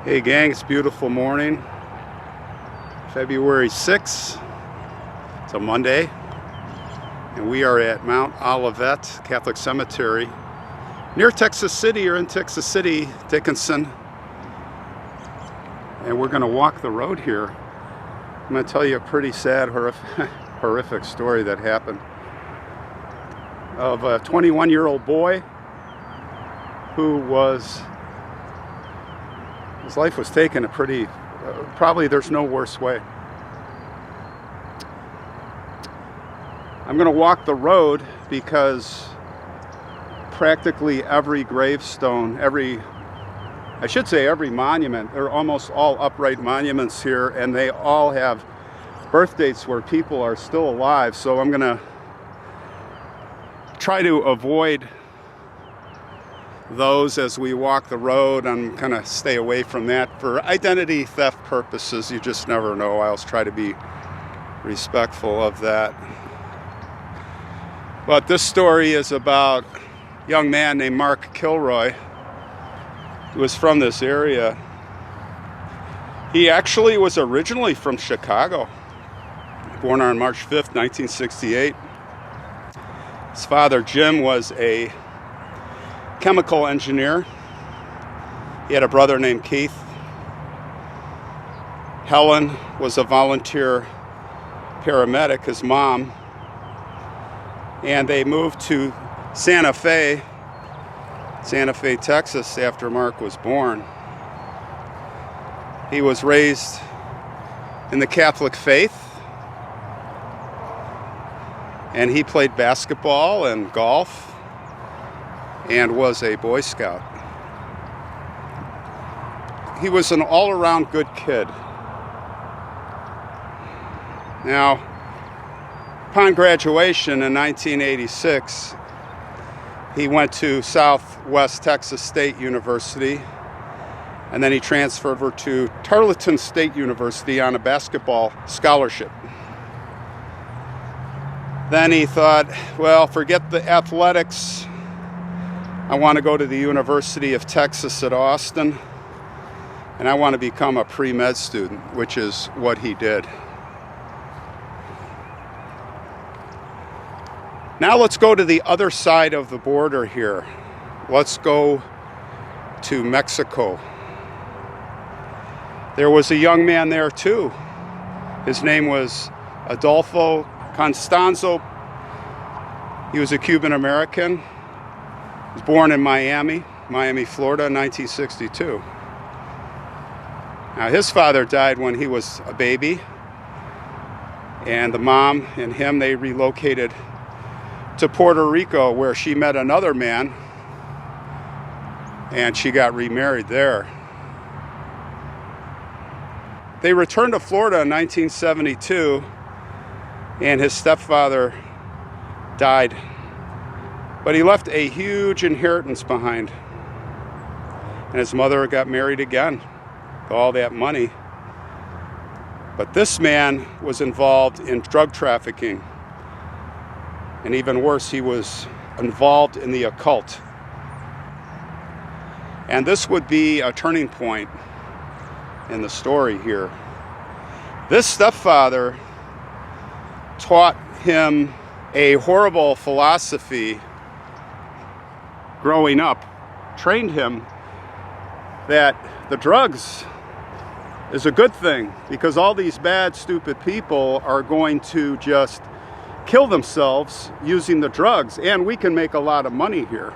Hey gang, it's a beautiful morning, February 6th. It's a Monday, and we are at Mount Olivet Catholic Cemetery near Texas City, or in Texas City, Dickinson. And we're going to walk the road here. I'm going to tell you a pretty sad, horrific story that happened of a 21-year-old boy who his life was taken a pretty, probably there's no worse way. I'm going to walk the road because practically every gravestone, every monument, they're almost all upright monuments here, and they all have birth dates where people are still alive. So I'm going to try to avoid those as we walk the road. I'm kind of stay away from that for identity theft purposes. You just never know. I always try to be respectful of that. But this story is about a young man named Mark Kilroy, who was from this area. He actually was originally from Chicago, born on March 5th, 1968. His father, Jim, was a chemical engineer. He had a brother named Keith. Helen was a volunteer paramedic, his mom. And they moved to Santa Fe, Texas, after Mark was born. He was raised in the Catholic faith, and he played basketball and golf and was a Boy Scout. He was an all-around good kid. Now, upon graduation in 1986, he went to Southwest Texas State University, and then he transferred over to Tarleton State University on a basketball scholarship. Then he thought, well, forget the athletics. I want to go to the University of Texas at Austin, and I want to become a pre-med student, which is what he did. Now let's go to the other side of the border here. Let's go to Mexico. There was a young man there too. His name was Adolfo Constanzo. He was a Cuban American. He was born in Miami, Florida, in 1962. Now his father died when he was a baby, and the mom and him, they relocated to Puerto Rico, where she met another man, and she got remarried there. They returned to Florida in 1972, and his stepfather died. But he left a huge inheritance behind, and his mother got married again with all that money. But this man was involved in drug trafficking. And even worse, he was involved in the occult. And this would be a turning point in the story here. This stepfather taught him a horrible philosophy growing up, trained him that the drugs is a good thing, because all these bad, stupid people are going to just kill themselves using the drugs, and we can make a lot of money here.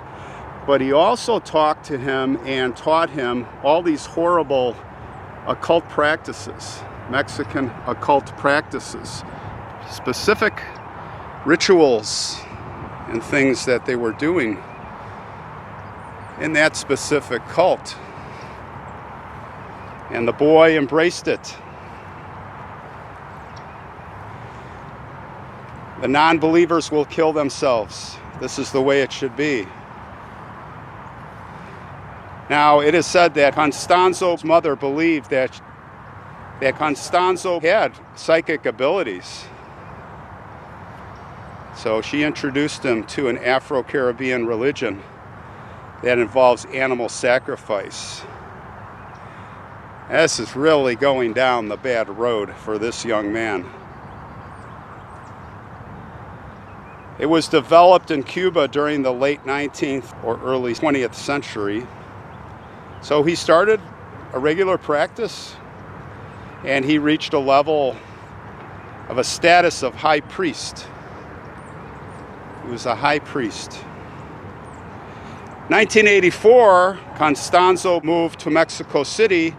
But he also talked to him and taught him all these horrible occult practices, Mexican occult practices, specific rituals and things that they were doing in that specific cult. And the boy embraced it. The non-believers will kill themselves. This is the way it should be. Now, it is said that Constanzo's mother believed that Constanzo had psychic abilities. So she introduced him to an Afro-Caribbean religion that involves animal sacrifice. This is really going down the bad road for this young man. It was developed in Cuba during the late 19th or early 20th century. So he started a regular practice, and he reached a level of a status of high priest. He was a high priest. 1984, Constanzo moved to Mexico City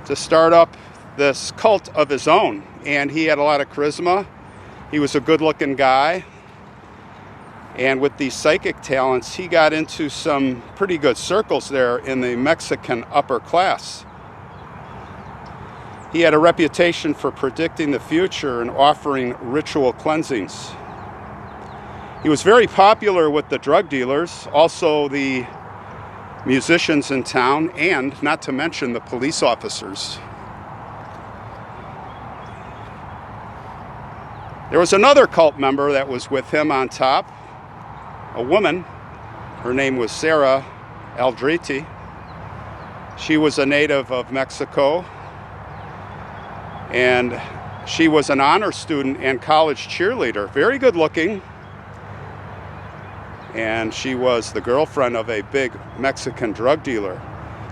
to start up this cult of his own, and he had a lot of charisma. He was a good-looking guy, and with these psychic talents, he got into some pretty good circles there in the Mexican upper class. He had a reputation for predicting the future and offering ritual cleansings. He was very popular with the drug dealers, also the musicians in town, and not to mention the police officers. There was another cult member that was with him on top, a woman. Her name was Sarah Aldrete. She was a native of Mexico, and she was an honor student and college cheerleader, very good looking. And she was the girlfriend of a big Mexican drug dealer.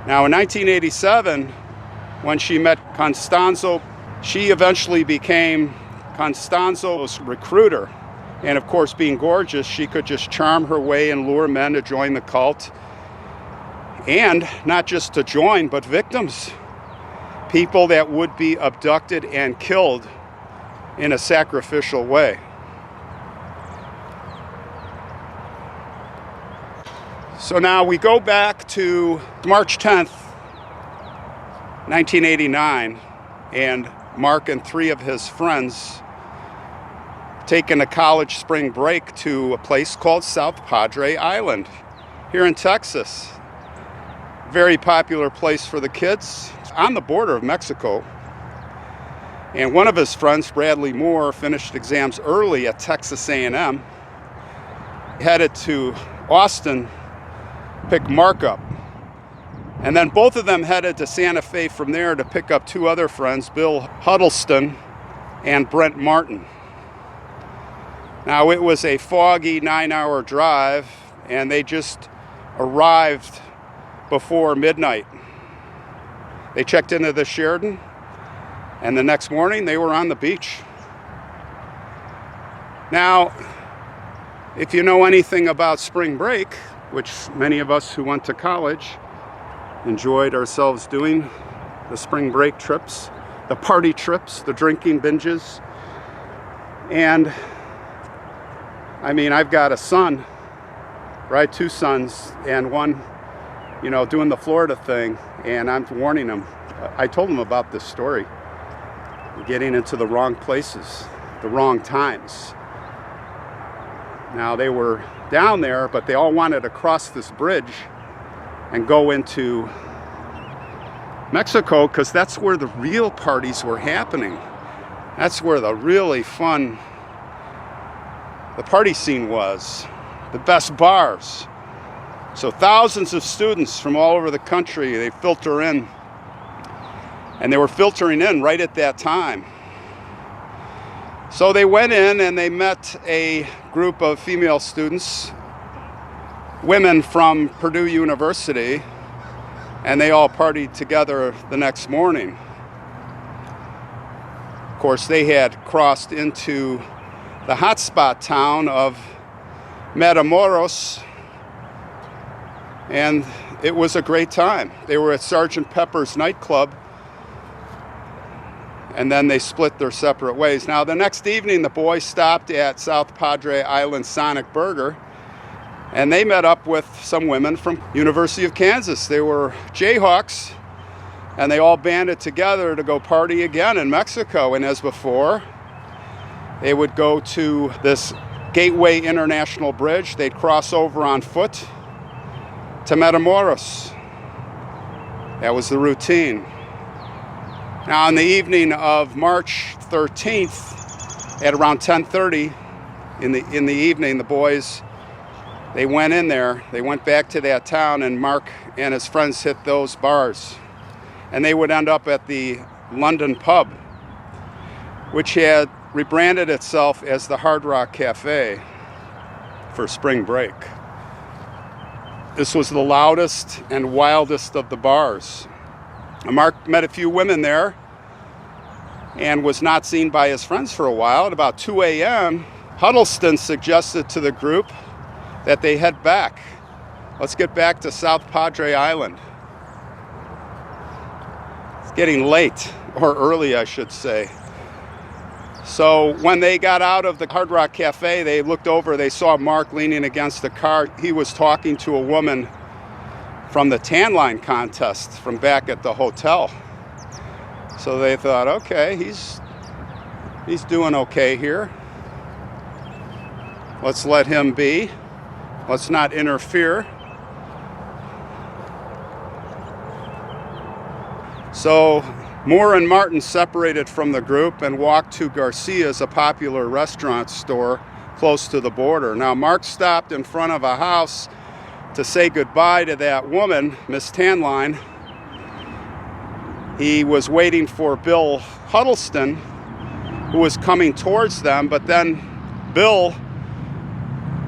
Now, in 1987, when she met Constanzo, she eventually became Constanzo's recruiter. And of course, being gorgeous, she could just charm her way and lure men to join the cult. And not just to join, but victims. People that would be abducted and killed in a sacrificial way. So now we go back to March 10th, 1989, and Mark and three of his friends taken a college spring break to a place called South Padre Island here in Texas. Very popular place for the kids. It's on the border of Mexico. And one of his friends, Bradley Moore, finished exams early at Texas A&M, headed to Austin, pick Mark up. And then both of them headed to Santa Fe from there to pick up two other friends, Bill Huddleston and Brent Martin. Now, it was a foggy 9-hour drive, and they just arrived before midnight. They checked into the Sheraton, and the next morning they were on the beach. Now, if you know anything about spring break, which many of us who went to college enjoyed ourselves doing, the spring break trips, the party trips, the drinking binges. And I mean, I've got a son, right? Two sons, and one, doing the Florida thing, and I'm warning him. I told him about this story, getting into the wrong places, the wrong times. Now, they were down there, but they all wanted to cross this bridge and go into Mexico, because that's where the real parties were happening. That's where the really fun, the party scene was, the best bars. So thousands of students from all over the country, they filter in, and they were filtering in right at that time. So they went in and they met a group of female students, women from Purdue University, and they all partied together the next morning. Of course, they had crossed into the hotspot town of Matamoros, and it was a great time. They were at Sgt. Pepper's nightclub, and then they split their separate ways. Now, the next evening, the boys stopped at South Padre Island Sonic Burger, and they met up with some women from University of Kansas. They were Jayhawks, and they all banded together to go party again in Mexico. And as before, they would go to this Gateway International Bridge. They'd cross over on foot to Matamoros. That was the routine. Now, on the evening of March 13th, at around 10:30 in the evening, the boys, they went in there. They went back to that town, and Mark and his friends hit those bars. and they would end up at the London pub, which had rebranded itself as the Hard Rock Cafe for spring break. This was the loudest and wildest of the bars. Mark met a few women there and was not seen by his friends for a while. At about 2 a.m., Huddleston suggested to the group that they head back. Let's get back to South Padre Island. It's getting late, or early, I should say. So when they got out of the Hard Rock Cafe, they looked over, they saw Mark leaning against the car. He was talking to a woman from the tan line contest from back at the hotel. So they thought, okay, he's doing okay here. Let's let him be. Let's not interfere. So Moore and Martin separated from the group and walked to Garcia's, a popular restaurant store close to the border. Now, Mark stopped in front of a house to say goodbye to that woman, Miss Tanline. He was waiting for Bill Huddleston, who was coming towards them, but then Bill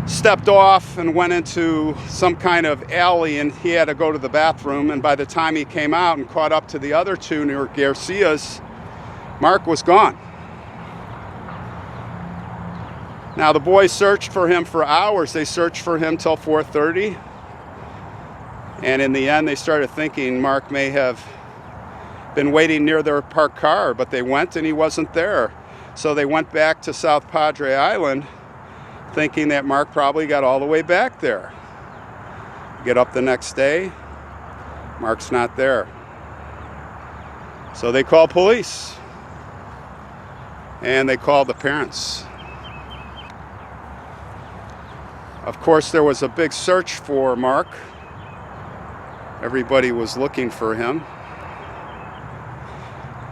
stepped off and went into some kind of alley, and he had to go to the bathroom, and by the time he came out and caught up to the other two near Garcia's, Mark was gone. Now the boys searched for him for hours. They searched for him till 4:30, and in the end they started thinking Mark may have been waiting near their parked car, but they went and he wasn't there. So they went back to South Padre Island thinking that Mark probably got all the way back there. Get up the next day, Mark's not there. So they called police, and they called the parents. Of course, there was a big search for Mark. Everybody was looking for him.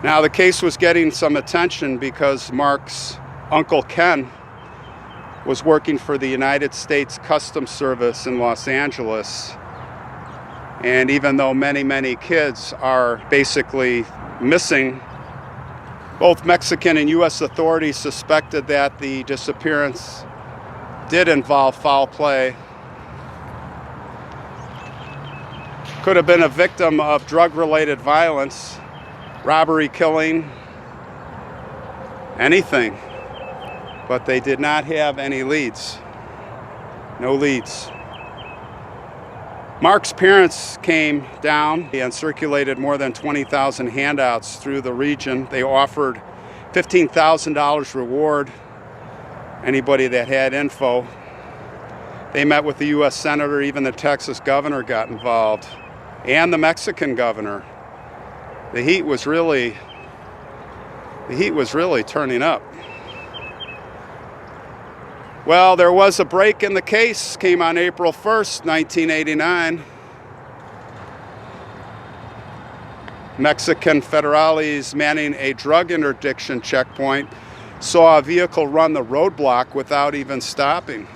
Now the case was getting some attention because Mark's Uncle Ken was working for the United States Customs Service in Los Angeles. And even though many kids are basically missing, both Mexican and U.S. authorities suspected that the disappearance did involve foul play. Could have been a victim of drug-related violence, robbery, killing, anything. But they did not have any leads. No leads. Mark's parents came down and circulated more than 20,000 handouts through the region. They offered $15,000 reward anybody that had info. They met with the U.S. Senator, even the Texas governor got involved, and the Mexican governor. The heat was really turning up. Well, there was a break in the case, came on April 1st, 1989. Mexican federales manning a drug interdiction checkpoint saw a vehicle run the roadblock without even stopping.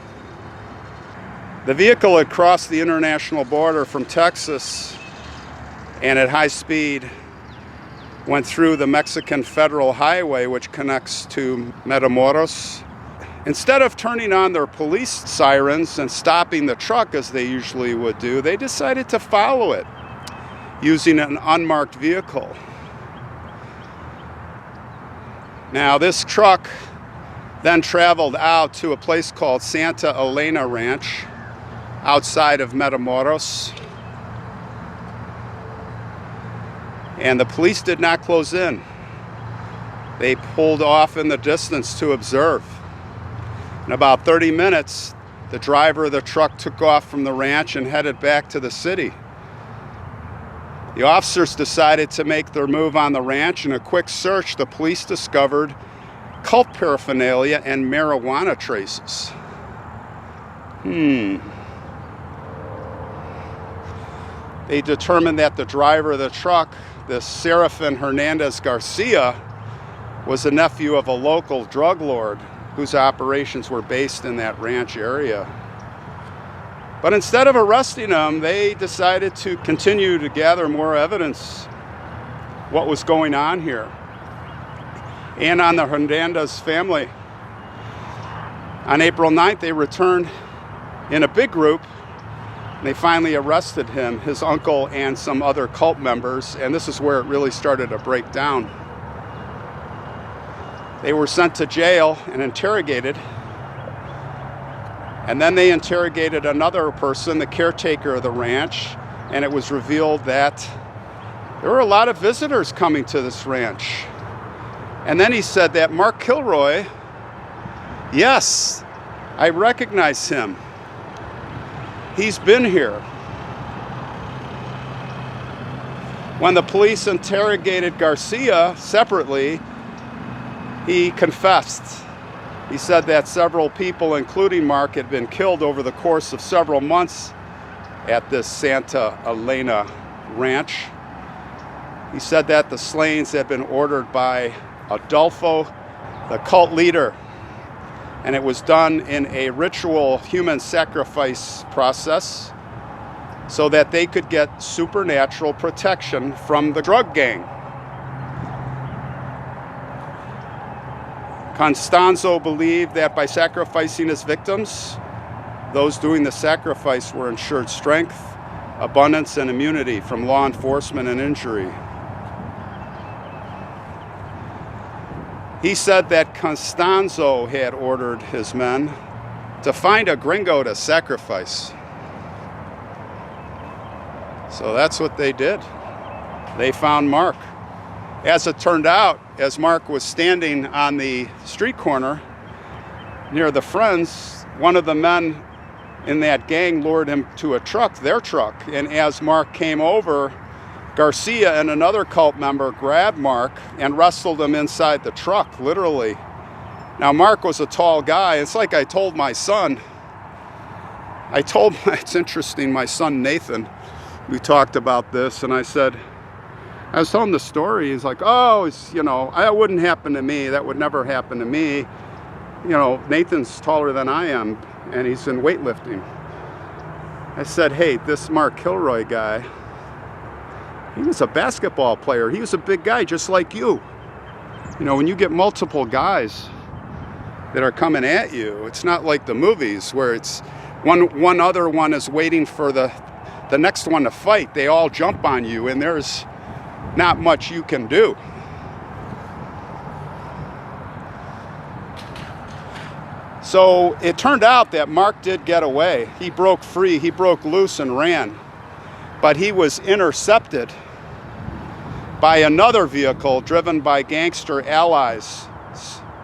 The vehicle had crossed the international border from Texas and at high speed went through the Mexican federal highway, which connects to Matamoros. Instead of turning on their police sirens and stopping the truck as they usually would do, they decided to follow it using an unmarked vehicle. Now, this truck then traveled out to a place called Santa Elena Ranch outside of Matamoros. And the police did not close in. They pulled off in the distance to observe. In about 30 minutes, the driver of the truck took off from the ranch and headed back to the city. The officers decided to make their move on the ranch. In a quick search, the police discovered cult paraphernalia and marijuana traces. They determined that the driver of the truck, this Serafin Hernandez Garcia, was a nephew of a local drug lord whose operations were based in that ranch area. But instead of arresting him, they decided to continue to gather more evidence what was going on here and on the Hernandez family. On April 9th, they returned in a big group. They finally arrested him, his uncle, and some other cult members, and this is where it really started to break down. They were sent to jail and interrogated, and then they interrogated another person, the caretaker of the ranch, and it was revealed that there were a lot of visitors coming to this ranch. And then he said that Mark Kilroy, yes, I recognize him. He's been here. When the police interrogated Garcia separately, he confessed. He said that several people, including Mark, had been killed over the course of several months at this Santa Elena ranch. He said that the slayings had been ordered by Adolfo, the cult leader, and it was done in a ritual human sacrifice process so that they could get supernatural protection from the drug gang. Constanzo believed that by sacrificing his victims, those doing the sacrifice were ensured strength, abundance, and immunity from law enforcement and injury. He said that Constanzo had ordered his men to find a gringo to sacrifice. So that's what they did. They found Mark. As it turned out, as Mark was standing on the street corner near the Friends, one of the men in that gang lured him to a truck, their truck. And as Mark came over, Garcia and another cult member grabbed Mark and wrestled him inside the truck, literally. Now, Mark was a tall guy. It's like I told my son. It's interesting, my son Nathan, we talked about this, and I was telling the story. He's like, oh, that wouldn't happen to me. That would never happen to me. You know, Nathan's taller than I am, and he's in weightlifting. I said, hey, this Mark Kilroy guy, he was a basketball player. He was a big guy just like you. You know, when you get multiple guys that are coming at you, it's not like the movies where it's one other one is waiting for the next one to fight. They all jump on you, and there's not much you can do. So it turned out that Mark did get away. He broke free, he broke loose and ran. But he was intercepted by another vehicle driven by gangster allies,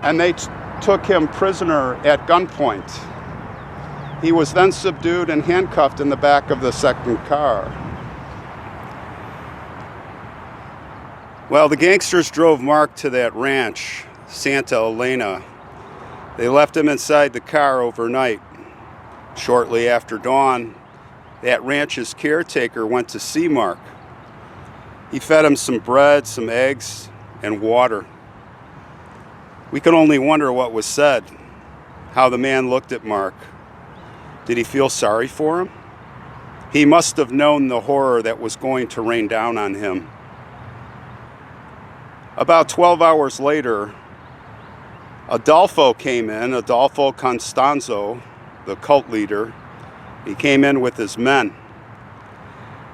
and they took him prisoner at gunpoint. He was then subdued and handcuffed in the back of the second car. Well, the gangsters drove Mark to that ranch, Santa Elena. They left him inside the car overnight. Shortly after dawn, that ranch's caretaker went to see Mark. He fed him some bread, some eggs, and water. We could only wonder what was said, how the man looked at Mark. Did he feel sorry for him? He must have known the horror that was going to rain down on him. About 12 hours later, Adolfo came in, Adolfo Constanzo, the cult leader. He came in with his men.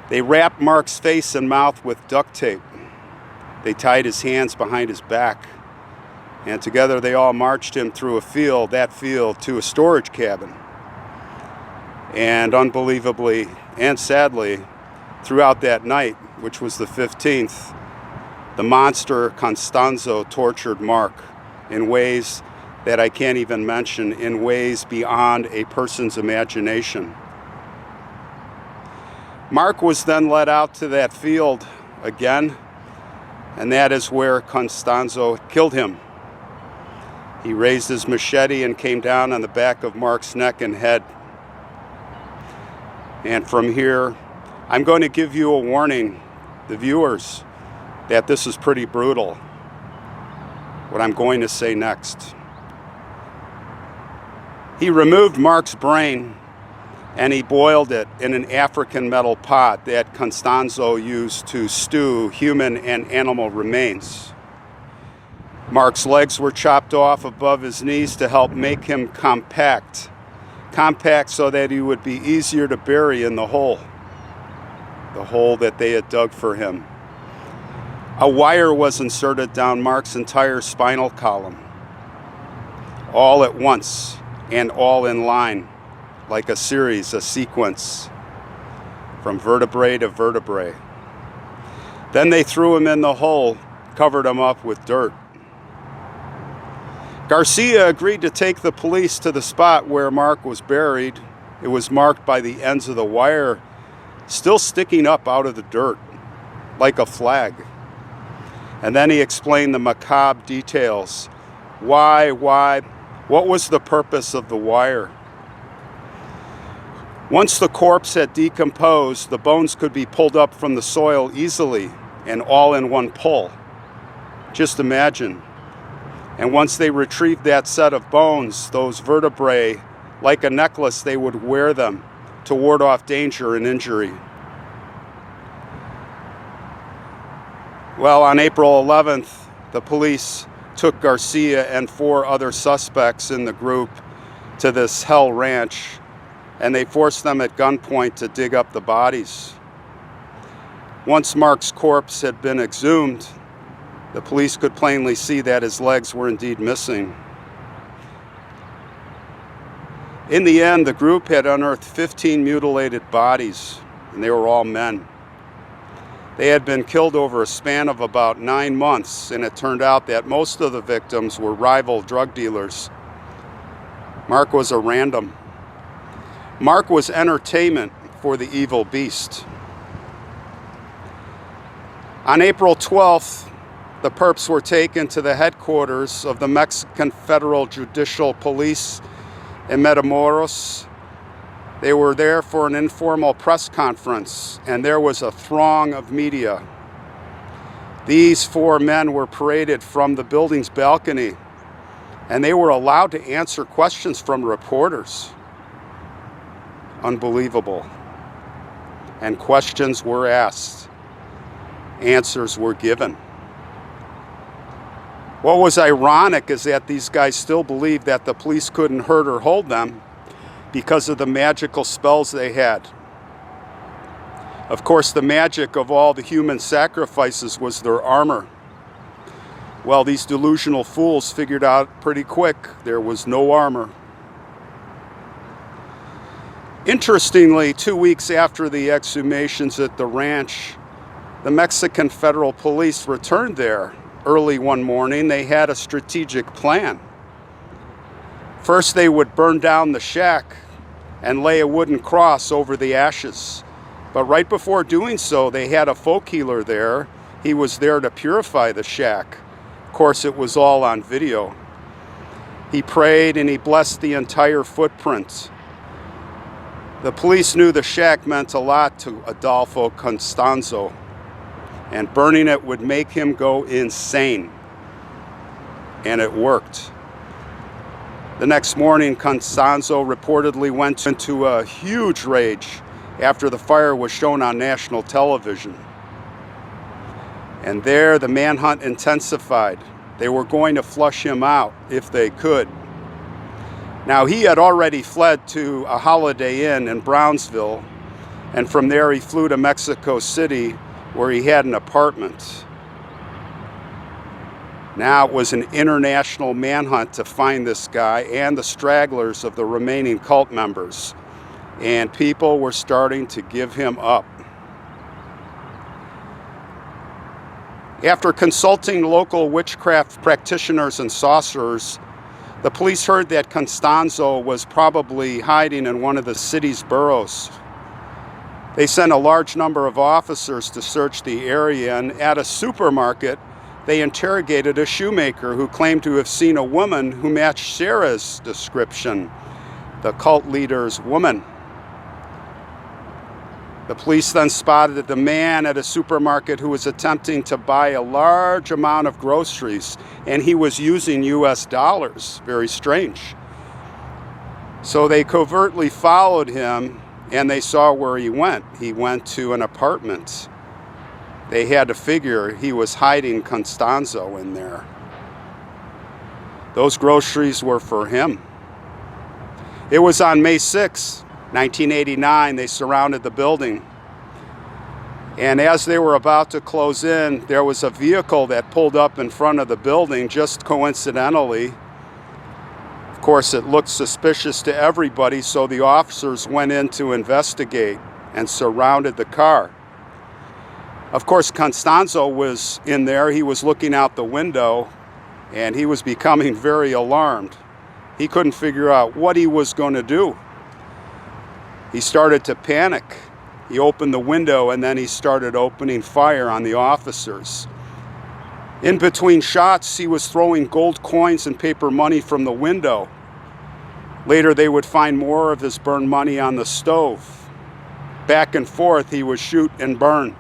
They wrapped Mark's face and mouth with duct tape. They tied his hands behind his back. And together they all marched him through that field, to a storage cabin. And unbelievably and sadly, throughout that night, which was the 15th, the monster Constanzo tortured Mark in ways that I can't even mention, in ways beyond a person's imagination. Mark was then led out to that field again, and that is where Constanzo killed him. He raised his machete and came down on the back of Mark's neck and head. And from here, I'm going to give you a warning, the viewers, that this is pretty brutal, what I'm going to say next. He removed Mark's brain and he boiled it in an African metal pot that Constanzo used to stew human and animal remains. Mark's legs were chopped off above his knees to help make him compact so that he would be easier to bury in the hole that they had dug for him. A wire was inserted down Mark's entire spinal column, all at once and all in line, like a sequence, from vertebrae to vertebrae. Then they threw him in the hole, covered him up with dirt. Garcia agreed to take the police to the spot where Mark was buried. It was marked by the ends of the wire still sticking up out of the dirt, like a flag. And then he explained the macabre details. Why? What was the purpose of the wire? Once the corpse had decomposed, the bones could be pulled up from the soil easily and all in one pull. Just imagine. And once they retrieved that set of bones, those vertebrae, like a necklace, they would wear them to ward off danger and injury. Well, on April 11th, the police took Garcia and 4 other suspects in the group to this hell ranch, and they forced them at gunpoint to dig up the bodies. Once Mark's corpse had been exhumed, the police could plainly see that his legs were indeed missing. In the end, the group had unearthed 15 mutilated bodies, and they were all men. They had been killed over a span of about 9 months, and it turned out that most of the victims were rival drug dealers. Mark was a random. Mark was entertainment for the evil beast. On April 12th, the perps were taken to the headquarters of the Mexican Federal Judicial Police in Matamoros. They were there for an informal press conference, and there was a throng of media. These 4 men were paraded from the building's balcony, and they were allowed to answer questions from reporters. Unbelievable. And questions were asked. Answers were given. What was ironic is that these guys still believed that the police couldn't hurt or hold them because of the magical spells they had. Of course, the magic of all the human sacrifices was their armor. Well, these delusional fools figured out pretty quick there was no armor. Interestingly, 2 weeks after the exhumations at the ranch, the Mexican Federal Police returned there. Early one morning, they had a strategic plan. First, they would burn down the shack and lay a wooden cross over the ashes. But right before doing so, they had a folk healer there. He was there to purify the shack. Of course, it was all on video. He prayed and he blessed the entire footprint. The police knew the shack meant a lot to Adolfo Constanzo, and burning it would make him go insane. And it worked. The next morning, Constanzo reportedly went into a huge rage after the fire was shown on national television. And there, the manhunt intensified. They were going to flush him out if they could. Now, he had already fled to a Holiday Inn in Brownsville, and from there he flew to Mexico City, where he had an apartment. Now it was an international manhunt to find this guy and the stragglers of the remaining cult members, and people were starting to give him up. After consulting local witchcraft practitioners and sorcerers, the police heard that Constanzo was probably hiding in one of the city's boroughs. They sent a large number of officers to search the area, and at a supermarket, they interrogated a shoemaker who claimed to have seen a woman who matched Sarah's description, the cult leader's woman. The police then spotted the man at a supermarket who was attempting to buy a large amount of groceries, and he was using US dollars. Very strange. So they covertly followed him and they saw where he went. He went to an apartment. They had to figure he was hiding Constanzo in there. Those groceries were for him. It was on May 6, 1989, they surrounded the building. And as they were about to close in, there was a vehicle that pulled up in front of the building, just coincidentally. Of course, it looked suspicious to everybody, so the officers went in to investigate and surrounded the car. Of course, Constanzo was in there. He was looking out the window, and he was becoming very alarmed. He couldn't figure out what he was going to do. He started to panic. He opened the window, and then he started opening fire on the officers. In between shots, he was throwing gold coins and paper money from the window. Later, they would find more of his burned money on the stove. Back and forth, he would shoot and burn.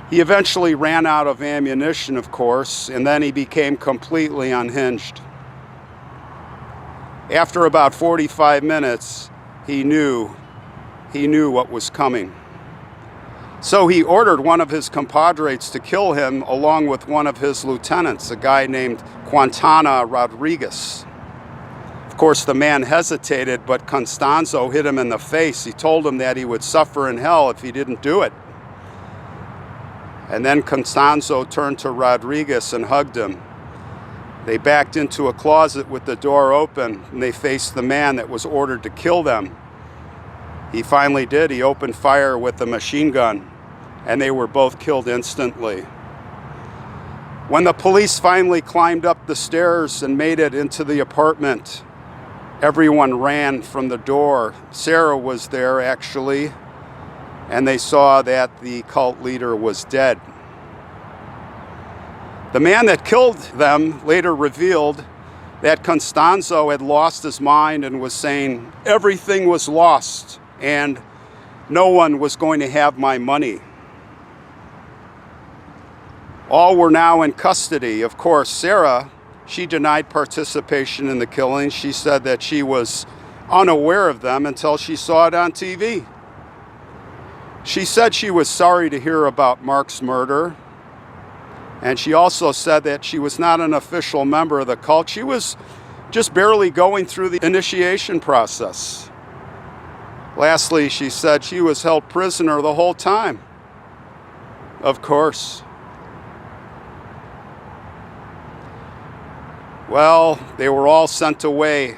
He eventually ran out of ammunition, of course, and then he became completely unhinged. After about 45 minutes, he knew what was coming. So he ordered one of his compadres to kill him along with one of his lieutenants, a guy named Quintana Rodriguez. Of course, the man hesitated, but Constanzo hit him in the face. He told him that he would suffer in hell if he didn't do it. And then Constanzo turned to Rodriguez and hugged him. They backed into a closet with the door open, and they faced the man that was ordered to kill them. He finally did. He opened fire with a machine gun, and they were both killed instantly. When the police finally climbed up the stairs and made it into the apartment, everyone ran from the door. Sarah was there, actually, and they saw that the cult leader was dead. The man that killed them later revealed that Constanzo had lost his mind and was saying everything was lost and no one was going to have my money. All were now in custody. Of course, Sarah, she denied participation in the killing. She said that she was unaware of them until she saw it on TV. She said she was sorry to hear about Mark's murder. And she also said that she was not an official member of the cult. She was just barely going through the initiation process. Lastly, she said she was held prisoner the whole time. Of course. Well, they were all sent away.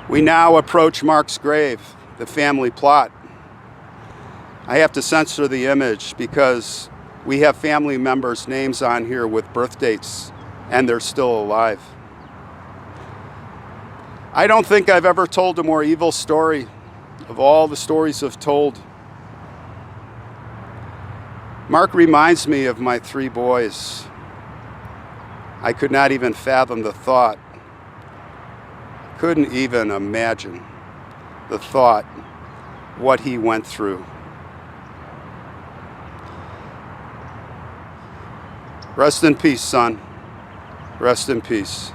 We now approach Mark's grave, the family plot. I have to censor the image because we have family members' names on here with birth dates, and they're still alive. I don't think I've ever told a more evil story of all the stories I've told. Mark reminds me of my 3 boys. I could not even fathom the thought. Couldn't even imagine the thought, what he went through. Rest in peace, son. Rest in peace.